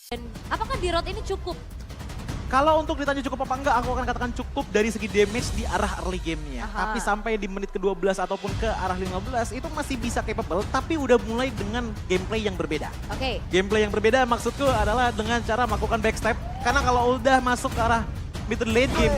Dan apakah di road ini cukup? Kalau untuk ditanya cukup apa enggak, aku akan katakan cukup dari segi damage di arah early gamenya. Aha. Tapi sampai di menit ke-12 ataupun ke arah 15 itu masih bisa capable, tapi udah mulai dengan gameplay yang berbeda. Oke. Gameplay yang berbeda maksudku adalah dengan cara melakukan backstep. Karena kalau udah masuk ke arah mid to late game,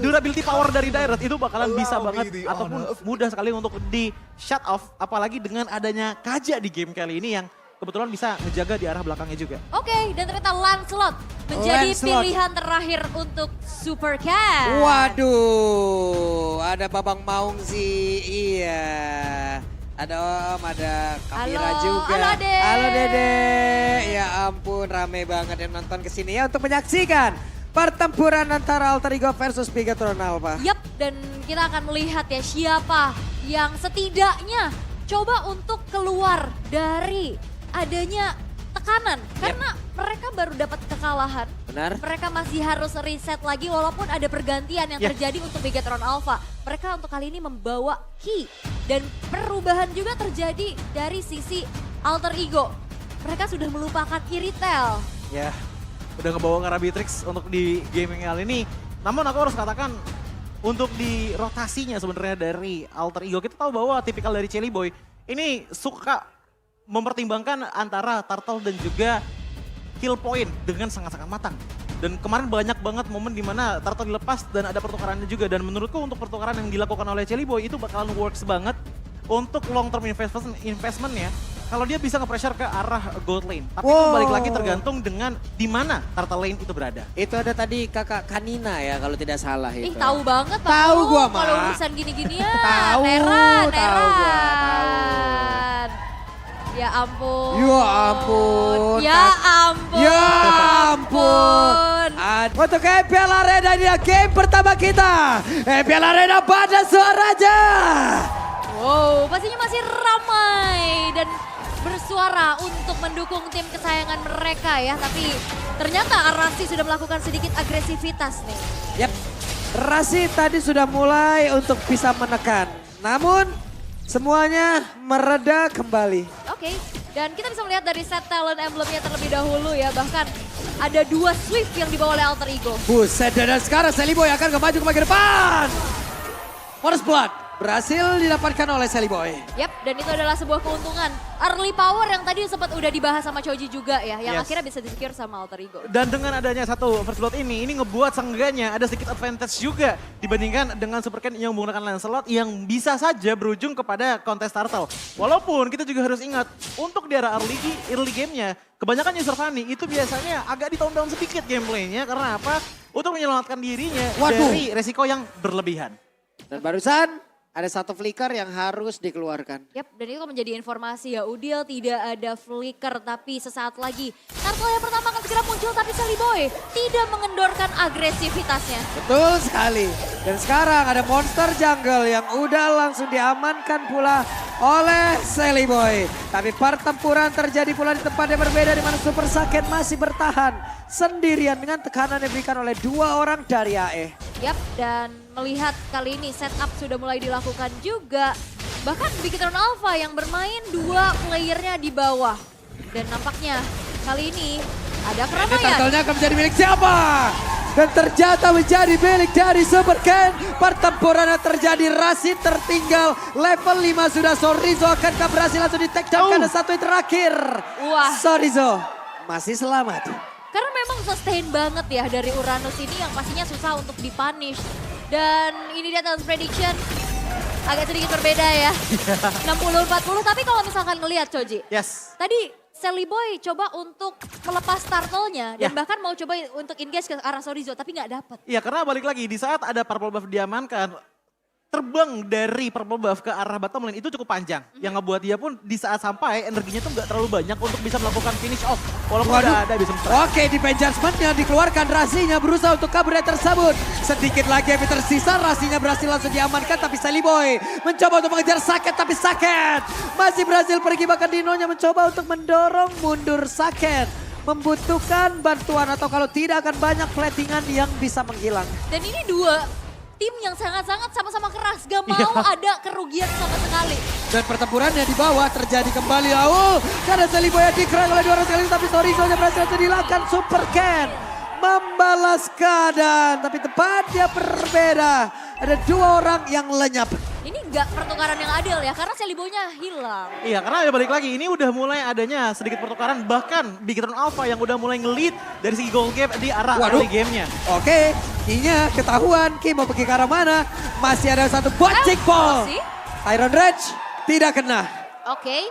durability power dari Direct itu bakalan bisa banget ataupun mudah sekali untuk di shut off. Apalagi dengan adanya Kaja di game kali ini yang kebetulan bisa ngejaga di arah belakangnya juga. Oke, dan ternyata Lancelot menjadi Lancelot. pilihan terakhir untuk Super Cat. Waduh, ada Babang Maung sih, iya. Ada Om, ada Kamira Halo, juga. halo, Dek. Halo Dede. Ya ampun, rame banget yang nonton kesini ya untuk menyaksikan pertempuran antara Alter Ego versus Bigatron Alpha. Yap, dan kita akan melihat ya siapa yang setidaknya coba untuk keluar dari adanya tekanan. Karena mereka baru dapat kekalahan. Benar? Mereka masih harus reset lagi walaupun ada pergantian yang terjadi untuk Bigatron Alpha. Mereka untuk kali ini membawa key. Dan perubahan juga terjadi dari sisi Alter Ego. Mereka sudah melupakan Iritel. Ya, udah ngebawa ke Arabitrix untuk di gaming kali ini. Namun aku harus katakan untuk di rotasinya sebenarnya dari Alter Ego, kita tahu bahwa tipikal dari Chelly Boy ini suka mempertimbangkan antara turtle dan juga kill point dengan sangat-sangat matang. Dan kemarin banyak banget momen dimana turtle dilepas dan ada pertukarannya juga. Dan menurutku untuk pertukaran yang dilakukan oleh Chelly Boy itu bakalan works banget untuk long term investmentnya. Kalau dia bisa nge-pressure ke arah gold lane. Tapi itu balik lagi tergantung dengan di mana turtle lane itu berada. Itu ada tadi kakak Kanina ya kalau tidak salah itu. Ih tahu banget Pak. Tahu Lu gua, kalau Mak. urusan gini-ginian. Tahu, Neran, tahu gua, tahu. Neran. Ya ampun. Ya ampun. Ya ampun. Ya ampun. Untuk EPL Arena ini game pertama kita. EPL Arena pada suaranya. Wow, pastinya masih ramai dan bersuara untuk mendukung tim kesayangan mereka ya. Tapi ternyata Arasi sudah melakukan sedikit agresivitas nih. Yap, Rasi tadi sudah mulai untuk bisa menekan. Namun semuanya mereda kembali. Oke, dan kita bisa melihat dari set talent emblemnya terlebih dahulu ya. Bahkan ada 2 Swift yang dibawa oleh Alter Ego. Buset, dan sekarang Sally Boy akan maju ke bagian depan. Force Blood berhasil didapatkan oleh Sally Boy. Yap, dan itu adalah sebuah keuntungan. Early power yang tadi sempat udah dibahas sama Choji juga ya. Yang Yes. akhirnya bisa di-secure sama Alter Ego. Dan dengan adanya satu first blood ini ngebuat seenggaknya ada sedikit advantage juga dibandingkan dengan Super Ken yang menggunakan Lancelot yang bisa saja berujung kepada kontes turtle. Walaupun kita juga harus ingat, untuk di arah early game-nya, kebanyakan user Fanny itu biasanya agak di-tone down sedikit gameplaynya. Karena apa? Untuk menyelamatkan dirinya dari resiko yang berlebihan. Dan barusan ada satu flicker yang harus dikeluarkan. Yap, dan itu menjadi informasi ya. Udil tidak ada flicker, tapi sesaat lagi turtle yang pertama akan segera muncul, tapi Sally Boy tidak mengendorkan agresivitasnya. Betul sekali. Dan sekarang ada monster jungle yang udah langsung diamankan pula oleh Sally Boy. Tapi pertempuran terjadi pula di tempat yang berbeda di mana Super Saiyan masih bertahan sendirian dengan tekanan yang diberikan oleh 2 orang dari AE. Yap, dan melihat kali ini setup sudah mulai dilakukan juga. Bahkan Bigatron Alpha yang bermain 2 playernya di bawah. Dan nampaknya kali ini ada Ini keramaian. turtle-nya akan menjadi milik siapa? Dan ternyata menjadi milik dari Super Ken. Pertempuran yang terjadi, Rasi tertinggal. Level 5 sudah, Sorizo akankah berhasil langsung di-take down karena satu yang terakhir. Wah. Sorizo masih selamat. Karena memang sustain banget ya dari Uranus ini yang pastinya susah untuk dipunish. Dan ini dia Talent Prediction agak sedikit berbeda ya. 60-40, tapi kalau misalkan ngelihat Choji. Yes. Tadi Sally Boy coba untuk melepas turtle-nya dan Ya. bahkan mau coba untuk engage ke arah Sorizo tapi nggak dapat. Iya, karena balik lagi di saat ada purple buff diamankan, terbang dari purple buff ke arah bottom lane itu cukup panjang. Yang ngebuat dia pun di saat sampai energinya tuh nggak terlalu banyak untuk bisa melakukan finish off. Walaupun udah ada bisa Oke, di adjustment-nya dikeluarkan, Rasinya berusaha untuk kabur dari tersebut. Sedikit lagi yang tersisa, Rasinya berhasil langsung diamankan, tapi Sally Boy mencoba untuk mengejar Saket, tapi Saket masih berhasil pergi, bahkan Dinonya mencoba untuk mendorong mundur Saket. Membutuhkan bantuan atau kalau tidak akan banyak platingan yang bisa menghilang. Dan ini 2 tim yang sangat-sangat sama-sama keras. Gak mau ada kerugian sama sekali. Dan pertempurannya di bawah terjadi kembali. Karena Celiboy dikerang oleh 2 orang sekali. Tapi Sorizo-nya berhasil dilakukan Super Ken. Membalas keadaan. Tapi tempatnya berbeda. Ada 2 orang yang lenyap. Ini nggak pertukaran yang adil ya, karena Celiboy-nya hilang. Iya, karena ya balik lagi, ini udah mulai adanya sedikit pertukaran. Bahkan Bigetron Alpha yang udah mulai nge-lead dari segi gold gap di arah early gamenya. Oke, Ki-nya ketahuan. Ki mau pergi ke arah mana? Masih ada satu bocek ball. Masih? Iron Rage tidak kena. Oke,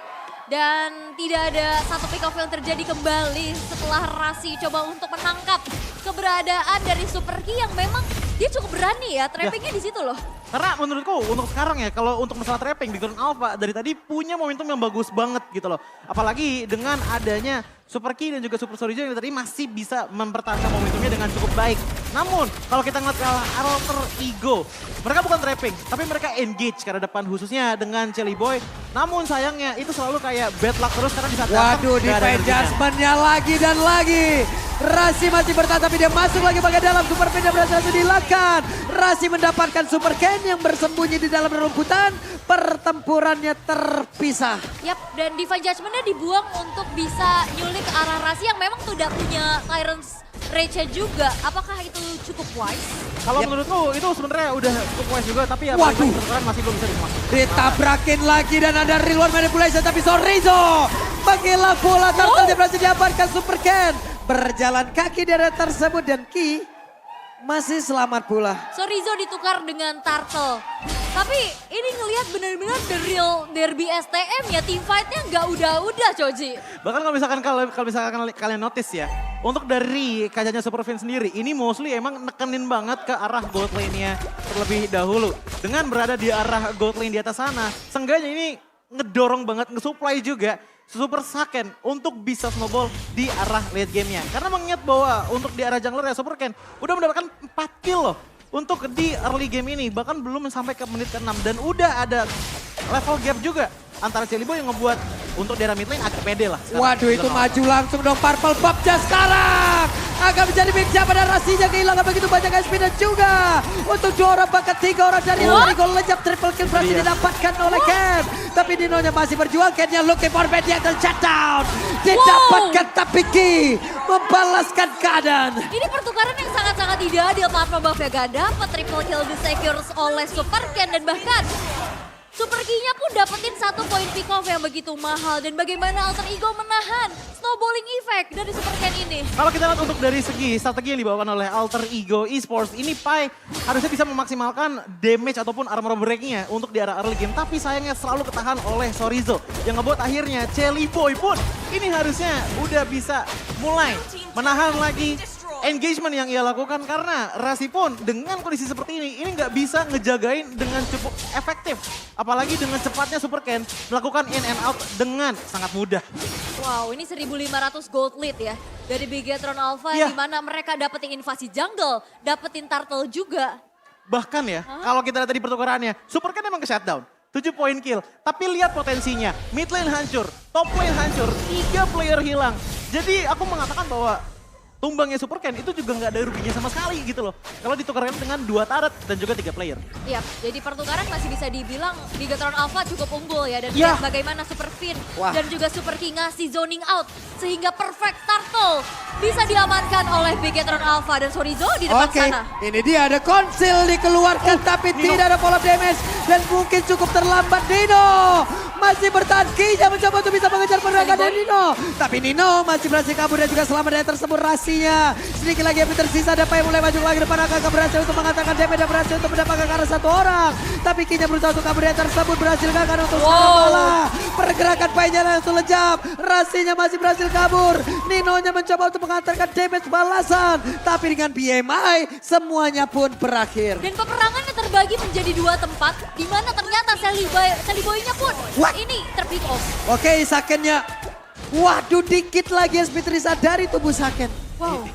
dan tidak ada satu pick off yang terjadi kembali setelah Rasi coba untuk menangkap keberadaan dari Super Ki yang memang dia cukup berani ya, trappingnya di situ loh. Karena menurutku untuk sekarang ya, kalau untuk masalah trapping, Bigetron Alpha dari tadi punya momentum yang bagus banget gitu loh. Apalagi dengan adanya Super Ki dan juga Super Sorizo yang tadi masih bisa mempertahankan momentumnya dengan cukup baik. Namun kalau kita ngeliat kalah Alter Ego, mereka bukan trapping, tapi mereka engage ke arah depan khususnya dengan Celiboy. Namun sayangnya itu selalu kayak bad luck terus karena di saat Waduh, di adjustment-nya lagi dan lagi. Rasi masih bertahan tapi dia masuk lagi bagian dalam. Super Ken berhasil dilakukan. Rasi mendapatkan Super Ken yang bersembunyi di dalam rumputan. Pertempurannya terpisah. Yap, dan Divine Judgment-nya dibuang untuk bisa nyulik ke arah Rasi yang memang tidak punya Tyrant's Rage juga. Apakah itu cukup wise? Kalau menurutku itu sebenarnya udah cukup wise juga, tapi ya Waduh, pertukaran masih belum bisa dimasukkan. ditabrakin lagi dan ada real world manipulation tapi Sorizo menghilangkan bola turtle berhasil diamankan Super Ken. Berjalan kaki dari tersebut dan Ki masih selamat pula. Sorizo ditukar dengan Turtle. Tapi ini ngelihat benar-benar the real derby STM ya, team fight-nya nggak udah-udah Coji. Bahkan kalau misalkan kalian notice ya, untuk dari kacanya Super Fan sendiri, ini mostly emang nekenin banget ke arah gold lane-nya terlebih dahulu. Dengan berada di arah gold lane di atas sana, seenggaknya ini ngedorong banget, nge-supply juga Super Saken untuk bisa snowball di arah late game-nya. Karena mengingat bahwa untuk di arah jungler ya Super Ken udah mendapatkan 4 kill loh untuk di early game ini. Bahkan belum sampai ke menit ke-6 dan udah ada level gap juga antara Celiboy yang ngebuat untuk di arah mid lane agak pede lah. Waduh, itu maju langsung dong Purple Popja sekarang. Akan menjadi big jump dan Rasinya kehilangan begitu banyak SP dan juga untuk 2 orang bahkan 3 orang dari Rodrigo lenyap. Triple kill berhasil didapatkan oleh Ken. Tapi Nino-nya masih berjuang. Ken-nya looking for bad, dia akan shutdown. Didapatkan tapi Ki membalaskan keadaan. Ini pertukaran yang sangat-sangat tidak adil. Purple Buff-nya gak dapat, triple kill disecures oleh Super Ken dan bahkan Super Ki-nya pun dapetin 1 poin pick off yang begitu mahal. Dan bagaimana Alter Ego menahan snowballing effect dari Super Ken ini. Kalau kita lihat untuk dari segi strategi yang dibawakan oleh Alter Ego Esports, ini Pai harusnya bisa memaksimalkan damage ataupun armor break-nya untuk di arah early game. Tapi sayangnya selalu ketahan oleh Sorizo. Yang ngebuat akhirnya Celiboy pun ini harusnya udah bisa mulai menahan lagi engagement yang ia lakukan. Karena Rasi pun dengan kondisi seperti ini nggak bisa ngejagain dengan cukup efektif. Apalagi dengan cepatnya Super Ken melakukan in and out dengan sangat mudah. Wow, ini 1.500 gold lead ya dari Bigetron Alpha di mana mereka dapetin invasi jungle, dapetin turtle juga. Bahkan ya, kalau kita lihat tadi pertukarannya, Super Ken emang ke shutdown. 7 poin kill, tapi lihat potensinya. Mid lane hancur, top lane hancur, 3 player hilang. Jadi aku mengatakan bahwa tumbangnya Super Ken itu juga nggak ada ruginya sama sekali gitu loh. Kalau ditukarkan dengan 2 turret dan juga 3 player. Iya, jadi pertukaran masih bisa dibilang Bigetron Alpha cukup unggul ya. Dan lihat bagaimana Super Fin dan juga Super King ngasih zoning out. Sehingga perfect turtle bisa diamankan oleh Bigetron Alpha dan Sorizo di depan sana. Ini dia ada konsil dikeluarkan tapi tidak ada follow damage. Dan mungkin cukup terlambat Nino. Masih bertahan Ki-nya mencoba untuk bisa mengejar pergerakan dari Nino. Tapi Nino masih berhasil kabur dan juga selamat dari tersebut Rasinya. Sedikit lagi yang tersisa, ada yang mulai maju lagi depan akan berhasil untuk mengatakan damage dan berhasil untuk mendapatkan ke arah 1 orang. Tapi Ki-nya berusaha untuk kabur dari tersebut, berhasil gagal untuk malah. Pergerakan Pai-nya langsung lejap. Rasinya masih berhasil kabur. Nino-nya mencoba untuk mengantarkan damage balasan. Tapi dengan BMI semuanya pun berakhir. Dan peperangannya terbagi menjadi 2 tempat. Di mana ternyata Celiboy-nya pun ini terpick off. Oke, Sakennya. Waduh, dikit lagi SP Trisa dari tubuh Saken. Wow.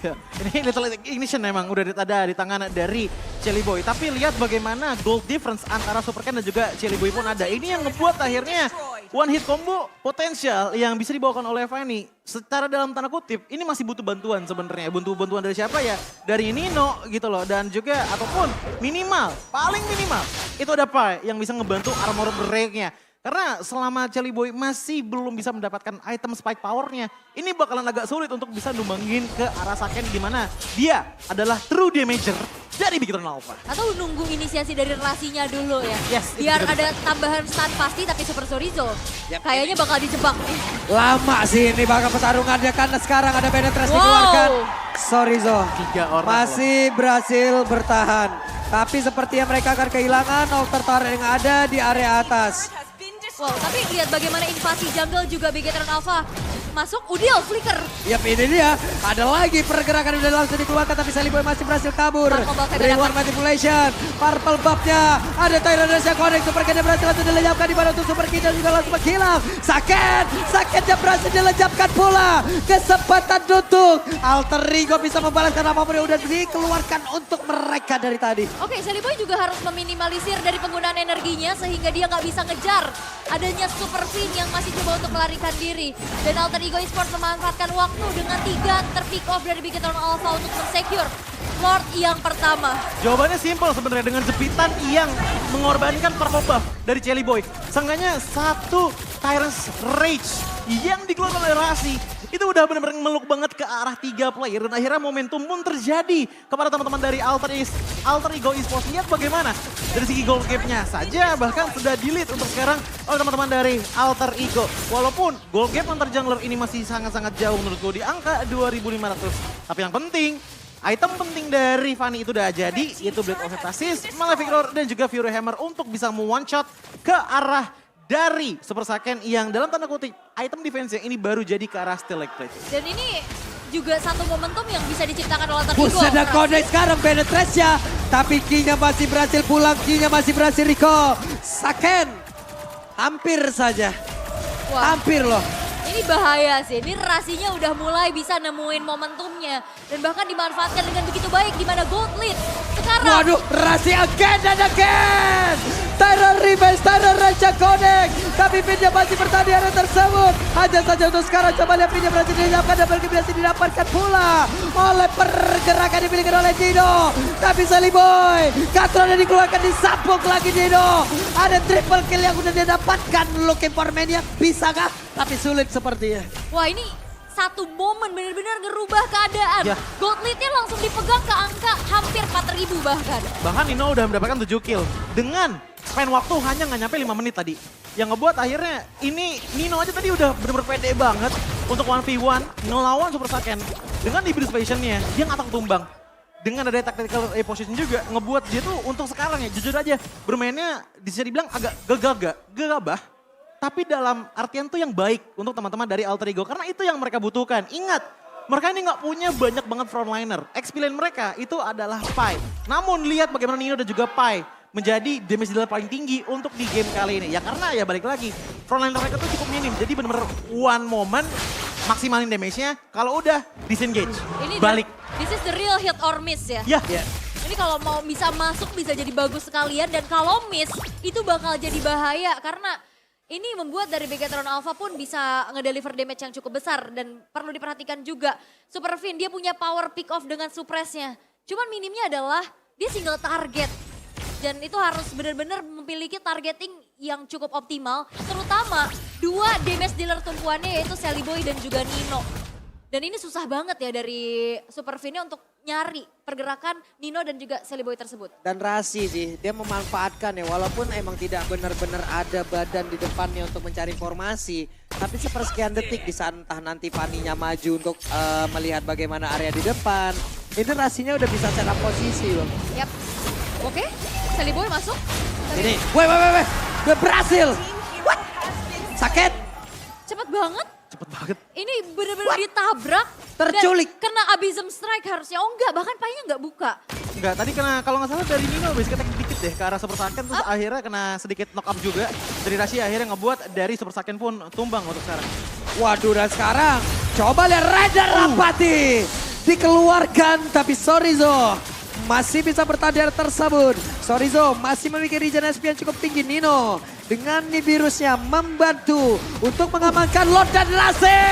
Ini Little Ignition memang udah ada di tangan dari Celiboy. Tapi lihat bagaimana gold difference antara Super Ken dan juga Celiboy pun ada. Ini yang ngebuat akhirnya one hit combo potensial yang bisa dibawakan oleh Fanny. Secara dalam tanda kutip, ini masih butuh bantuan sebenarnya. Butuh bantuan dari siapa ya? Dari Nino gitu loh. Dan juga ataupun minimal, paling minimal. Itu ada Pai yang bisa ngebantu armor break-nya. Karena selama Celi Boy masih belum bisa mendapatkan item spike powernya, ini bakalan agak sulit untuk bisa numbangin ke arah Saken di mana dia adalah true damager dari Bigetron Alpha. Atau nunggu inisiasi dari Rasinya dulu ya. Yes, itu Biar juga ada tambahan stun pasti tapi Super Chorizo. Yap. Kayaknya bakal dijebak. Lama sih ini bakal pertarungannya karena sekarang ada penetrasi Wow. dikeluarkan. Sorrizo 3 orang masih berhasil bertahan. Tapi sepertinya mereka akan kehilangan altar turret yang ada di area atas. Wow, tapi lihat bagaimana invasi jungle juga Bigetron Alpha. Masuk, Udil, flicker. Yap, ini dia. Ada lagi pergerakan yang udah langsung dikeluarkan tapi Sally Boy masih berhasil kabur. Purple buff yang Reward dapat. manipulation. Purple buff-nya. Ada Tyrannus yang connect. Super King berhasil langsung dilenyapkan di mana untuk Super King juga langsung menghilang. Sakitnya berhasil dilenyapkan pula. Kesempatan untuk Alter Ego bisa membalaskan apapun yang udah dikeluarkan untuk mereka dari tadi. Oke, Sally Boy juga harus meminimalisir dari penggunaan energinya sehingga dia nggak bisa ngejar adanya Super Fin yang masih coba untuk melarikan diri. Dan Alter Ego Esports memanfaatkan waktu dengan 3 terpick off dari Bigetron Alpha untuk men-secure Lord yang pertama. Jawabannya simple sebenarnya dengan jepitan yang mengorbankan purple buff dari Celi Boy. Seenggaknya 1 Tyrant's Rage yang dikeluarkan oleh Rasi. Itu udah benar-benar meluk banget ke arah 3 player. Dan akhirnya momentum pun terjadi kepada teman-teman dari Alter Ego Esports. Lihat bagaimana dari segi gold gap-nya saja bahkan sudah delete untuk sekarang oleh teman-teman dari Alter Ego. Walaupun gold gap antar jungler ini masih sangat-sangat jauh menurutku di angka 2500. Tapi yang penting, item penting dari Fanny itu udah jadi, yaitu Blade of Heptasis, Malefic Roar, dan juga Fury Hammer untuk bisa one shot ke arah dari Super Saiyan yang dalam tanda kutip item defense yang ini baru jadi ke arah Stalactite. Dan ini juga satu momentum yang bisa diciptakan oleh Alter Ego. Buset, ada connect sekarang penetrasinya. Tapi King-nya masih berhasil pulang, King-nya masih berhasil recall. Saken, hampir saja. Wah. Hampir loh. Ini bahaya sih, ini Rasinya udah mulai bisa nemuin momentumnya. Dan bahkan dimanfaatkan dengan begitu baik di mana Gold Lead. Sekarang, Waduh, Rasi again and again. Tyra revenge, Tyra Raja connect. Tapi pinnya masih bertahan di area tersebut. Hanya saja untuk sekarang, coba lihat pinnya berhasil dinyapkan. Dan berhasil didapatkan pula oleh pergerakan dimiliki oleh Dino. Tapi Sally Boy, Katron yang dikeluarkan disapuk lagi Dino. Ada triple kill yang udah dia dapatkan. Looking for Maniac, bisa kah? Tapi sulit sepertinya. wah ini satu momen benar-benar ngerubah keadaan. Ya. Gold Lead-nya langsung dipegang ke angka hampir 4.000 bahkan. Bahkan Nino udah mendapatkan 7 kill dengan span waktu hanya nggak nyampe 5 menit tadi. Yang ngebuat akhirnya ini Nino aja tadi udah bener-bener pede banget untuk 1v1 ngelawan Super Saiyan. Dengan di build passion-nya, dia nggak takut tumbang. Dengan ada tactical position juga ngebuat dia tuh untuk sekarang ya jujur aja bermainnya bisa dibilang agak gegabah. Tapi dalam artian tuh yang baik untuk teman-teman dari Alter Ego. Karena itu yang mereka butuhkan. Ingat, mereka ini nggak punya banyak banget frontliner. Experience mereka itu adalah Pai. Namun lihat bagaimana Nino dan juga Pai menjadi damage dealer paling tinggi untuk di game kali ini. Ya karena ya balik lagi, frontliner mereka tuh cukup minim. Jadi bener-bener one moment maksimalin damage-nya. Kalau udah disengage, Ini balik. This is the real hit or miss ya. Ya, Ini kalau mau bisa masuk bisa jadi bagus sekalian. Dan kalau miss itu bakal jadi bahaya. Karena ini membuat dari Bigetron Alpha pun bisa ngedeliver damage yang cukup besar. Dan perlu diperhatikan juga Super Fin dia punya power pick off dengan suppressnya. Cuman minimnya adalah dia single target. Dan itu harus benar-benar memiliki targeting yang cukup optimal. Terutama 2 damage dealer tumpuannya yaitu Sally Boy dan juga Nino. Dan ini susah banget ya dari Super Fin-nya untuk nyari pergerakan Nino dan juga Sally Boy tersebut. Dan Rasi sih, dia memanfaatkan ya walaupun emang tidak benar-benar ada badan di depannya untuk mencari informasi. Tapi sepersekian detik di saat entah nanti Fanny-nya maju untuk melihat bagaimana area di depan. Ini Rasinya udah bisa set up posisi loh. Yap. Oke, Sally Boy masuk. Tapi Ini, weh, udah berhasil. What? Sakit. cepet banget. cepet banget. Ini benar-benar ditabrak. Terculik. Dan kena abysm strike harusnya. Oh enggak, bahkan paynya enggak buka. Enggak, tadi kena kalau nggak salah dari Nino basic attack dikit deh ke arah Super Saiyan terus akhirnya kena sedikit knock up juga. Dari Rashi akhirnya ngebuat dari Super Saiyan pun tumbang untuk sekarang. Waduh, dan sekarang coba lihat Raider Rapati. Dikeluarkan tapi Sorrizo masih bisa bertahan di area tersebut. Sorrizo masih memiliki regen SP yang cukup tinggi. Nino dengan Nibirusnya membantu untuk mengamankan Lord dan Rasi.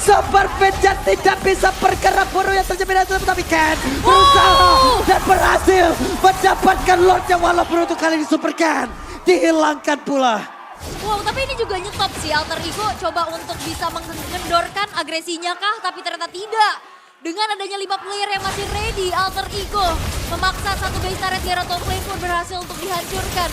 Super Pijat tidak bisa bergerak, Buru yang terjepit tapi Ken berusaha dan berhasil mendapatkan Lordnya walaupun untuk kali ini Super Ken dihilangkan pula. Wow, tapi ini juga nyetop sih Alter Ego coba untuk bisa mengendorkan agresinya kah, tapi ternyata tidak. Dengan adanya 5 player yang masih ready, Alter Ego memaksa satu base turret di arah top lane pun berhasil untuk dihancurkan.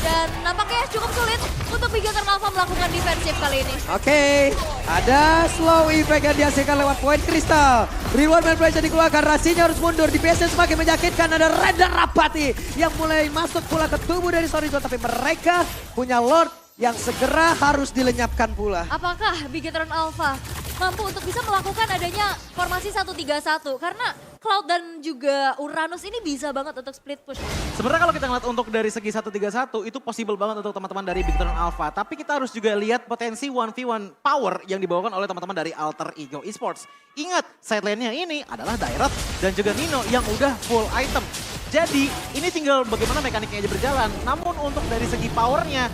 Dan nampaknya cukup sulit untuk Bigetron Alpha melakukan defensif kali ini. Oke, ada slow effect yang dihasilkan lewat poin kristal. Reward manipulation dikeluarkan, Rasinya harus mundur. DPS-nya semakin menyakitkan, ada Render Rapati yang mulai masuk pula ke tubuh dari Sorizo. Tapi mereka punya Lord yang segera harus dilenyapkan pula. Apakah Bigetron Alpha mampu untuk bisa melakukan adanya formasi 1-3-1? Karena Cloud dan juga Uranus ini bisa banget untuk split push. Sebenarnya kalau kita ngeliat untuk dari segi 1-3-1 itu possible banget untuk teman-teman dari Bigetron Alpha. Tapi kita harus juga lihat potensi 1v1 power yang dibawakan oleh teman-teman dari Alter Ego Esports. Ingat, side lane-nya ini adalah Dairat dan juga Nino yang udah full item. Jadi ini tinggal bagaimana mekaniknya aja berjalan. Namun untuk dari segi powernya,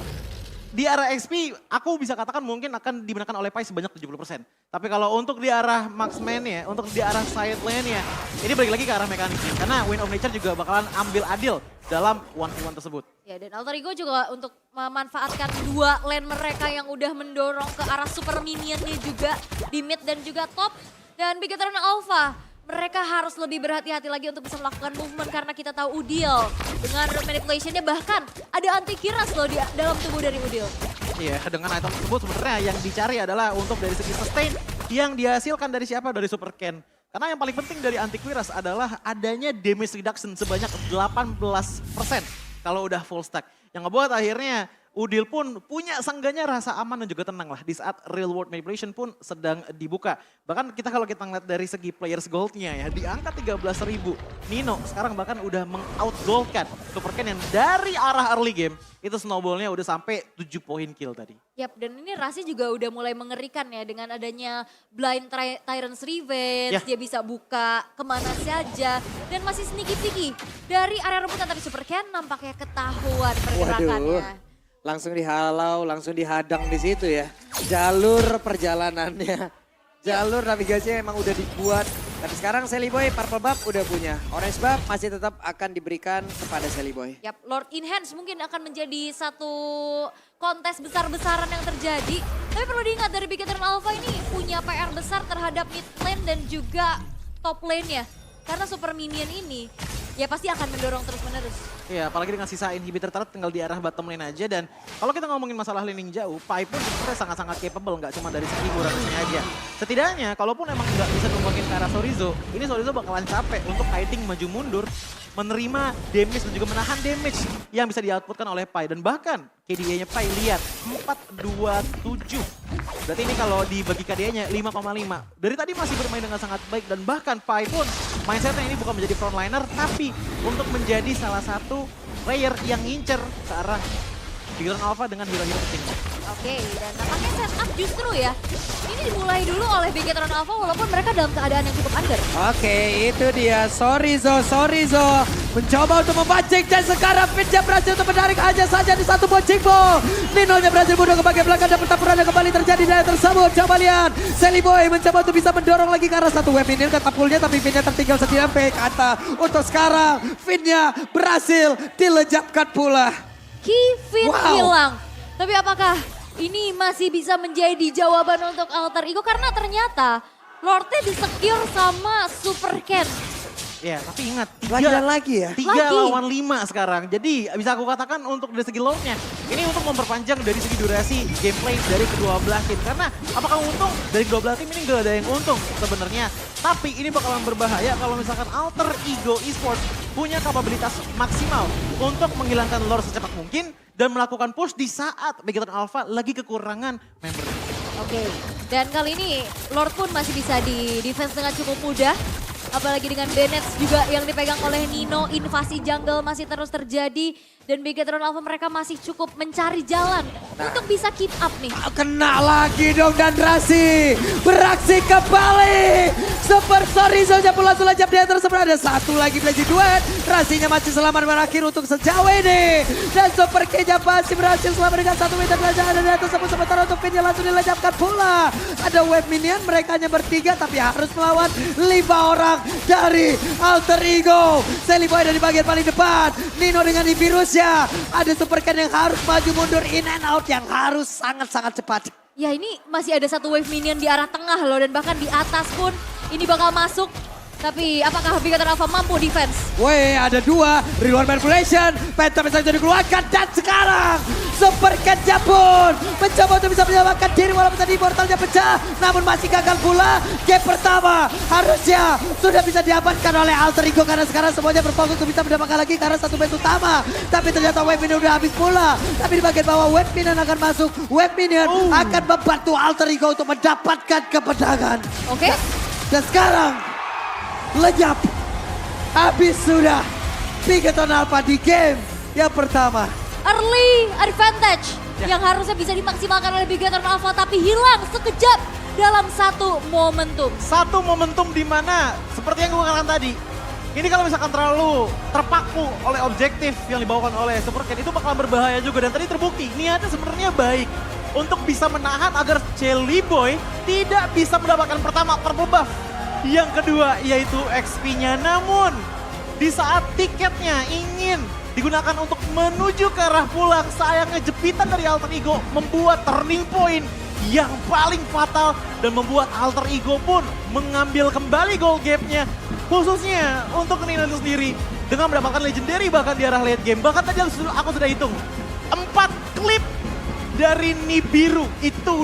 di arah XP, aku bisa katakan mungkin akan dimenangkan oleh Pai sebanyak 70%. Tapi kalau untuk di arah marksman-nya, untuk di arah side lane-nya, ini balik lagi ke arah mekaniknya. Karena Wind of Nature juga bakalan ambil adil dalam 1v1 tersebut. Ya, dan Alter Ego juga untuk memanfaatkan dua lane mereka yang udah mendorong ke arah super minionnya juga di mid dan juga top. Dan Bigetron Alpha, mereka harus lebih berhati-hati lagi untuk bisa melakukan movement karena kita tahu Udil dengan manipulation-nya bahkan ada anti-kiras loh di dalam tubuh dari Udil. Iya, dengan item tersebut sebenarnya yang dicari adalah untuk dari segi sustain yang dihasilkan dari siapa? Dari Super Ken. Karena yang paling penting dari anti-kiras adalah adanya damage reduction sebanyak 18% kalau udah full stack. Yang ngebuat akhirnya Udil pun punya sangganya rasa aman dan juga tenang lah di saat real world manipulation pun sedang dibuka. Bahkan kalau kita ngeliat dari segi players goldnya ya, di angka 13.000. Nino sekarang bahkan udah meng-outgoldkan Super Ken yang dari arah early game itu snowballnya udah sampai 7 poin kill tadi. Yap, dan ini Rasi juga udah mulai mengerikan ya dengan adanya Blind Tyrant's Revenge. Ya. Dia bisa buka kemana saja dan masih sneaky-sneaky. Dari area rebutan tadi Super Ken nampaknya ketahuan pergerakannya. Langsung dihalau, langsung dihadang di situ ya. Jalur perjalanannya, jalur navigasinya emang udah dibuat. Tapi sekarang Sally Boy Purple Buff udah punya. Orange Buff masih tetap akan diberikan kepada Sally Boy. Yap, Lord Enhance mungkin akan menjadi satu kontes besar-besaran yang terjadi. Tapi perlu diingat dari Bigetron Alpha ini punya PR besar terhadap mid lane dan juga top lane-nya. Karena super minion ini ya pasti akan mendorong terus-menerus. Iya, apalagi dengan sisa inhibitor turret tinggal di arah bottom lane aja. Dan kalau kita ngomongin masalah laning jauh, Pai pun sebenarnya sangat-sangat capable, nggak cuma dari segi Uranusnya aja. Setidaknya, kalaupun emang nggak bisa ngomongin ke arah Sorizo, ini Sorizo bakalan capek untuk kiting maju mundur, menerima damage dan juga menahan damage yang bisa di-outputkan oleh Pai. Dan bahkan KDA-nya Pai lihat 4-2-7. Berarti ini kalau dibagi KDA-nya 5,5. Dari tadi masih bermain dengan sangat baik dan bahkan Pai pun mindsetnya ini bukan menjadi frontliner tapi untuk menjadi salah satu player yang ngincer ke arah Bigetron Alpha dengan hero-hero pentingnya. Oke, dan nampaknya setup justru ya. Ini dimulai dulu oleh Bigetron Alpha walaupun mereka dalam keadaan yang cukup under. Oke, itu dia Sorizo mencoba untuk memancing dan sekarang Fitnya berhasil untuk menarik hanya saja di satu boncing ball. Nino-nya berhasil mundur ke bagian belakang dan pertempuran yang kembali terjadi di area tersebut. Coba lihat, Sally Boy mencoba untuk bisa mendorong lagi ke arah satu web ini katapulnya tapi Finnya tertinggal setia kata. Untuk sekarang Finnya berhasil dilenyapkan pula. Kevin Wow. hilang. Tapi apakah ini masih bisa menjadi jawaban untuk Alter Ego? Karena ternyata Lordnya di-secure sama Super Ken. Ya, tapi ingat, Lagi dan lagi ya. 3 Lagi. lawan 5 sekarang. Jadi bisa aku katakan untuk dari segi load-nya, ini untuk memperpanjang dari segi durasi gameplay dari kedua belah tim. Karena apakah untung? Dari kedua belah tim ini gak ada yang untung sebenarnya. Tapi ini bakalan berbahaya kalau misalkan Alter Ego Esports punya kapabilitas maksimal untuk menghilangkan lore secepat mungkin dan melakukan push di saat Bigetron Alpha lagi kekurangan member. Oke, dan kali ini Lord pun masih bisa di-defense dengan cukup mudah. Apalagi dengan Bennett juga yang dipegang oleh Nino, invasi jungle masih terus terjadi. Dan Bigetron Alpha mereka masih cukup mencari jalan untuk bisa keep up nih. Kena lagi dong dan Rasi beraksi kembali. Super Sorizo pula sulajap di atas sebenarnya ada satu lagi Blazy Duet. Rasinya masih selamat berakhir untuk sejauh ini. Dan Super Keja masih berhasil selamat dengan 1 meter belajar ada di atas sementara untuk Vinnya langsung dilejapkan pula. Ada wave minion mereka hanya bertiga tapi harus melawan 5 orang dari Alter Ego. Sally Boy dari bagian paling depan. Nino dengan virusnya. Ada Super Ken yang harus maju mundur in and out yang harus sangat-sangat cepat. Ya ini masih ada satu wave minion di arah tengah loh dan bahkan di atas pun ini bakal masuk. Tapi apakah Bigaton Alpha mampu defense? Weh, ada 2 reload manipulation. Phantom bisa dikeluarkan dan sekarang Super Kenja pun mencoba untuk bisa menyelamatkan diri walaupun tadi portalnya pecah. Namun masih gagal pula. Game pertama harusnya sudah bisa diamankan oleh Alter Ego karena sekarang semuanya berfokus untuk bisa mendapatkan lagi karena satu match utama. Tapi ternyata wave minion udah habis pula. Tapi di bagian bawah wave minion akan masuk. Wave minion akan membantu Alter Ego untuk mendapatkan kemenangan. Oke. Dan sekarang lenyap. Habis sudah Bigaton Alpha di game yang pertama. Early advantage yang harusnya bisa dimaksimalkan oleh Bigaton Alpha tapi hilang sekejap dalam satu momentum. Satu momentum di mana seperti yang gue katakan tadi. Ini kalau misalkan terlalu terpaku oleh objektif yang dibawakan oleh Super Ken itu bakal berbahaya juga. Dan tadi terbukti niatnya sebenarnya baik untuk bisa menahan agar Jelly Boy tidak bisa mendapatkan pertama purple buff. Yang kedua yaitu XP-nya, namun di saat tiketnya ingin digunakan untuk menuju ke arah pulang, sayangnya jepitan dari Alter Ego membuat turning point yang paling fatal dan membuat Alter Ego pun mengambil kembali gold gap-nya, khususnya untuk Nino itu sendiri dengan mendapatkan legendary bahkan di arah late game. Bahkan tadi aku sudah hitung 4 klip dari Nibiru itu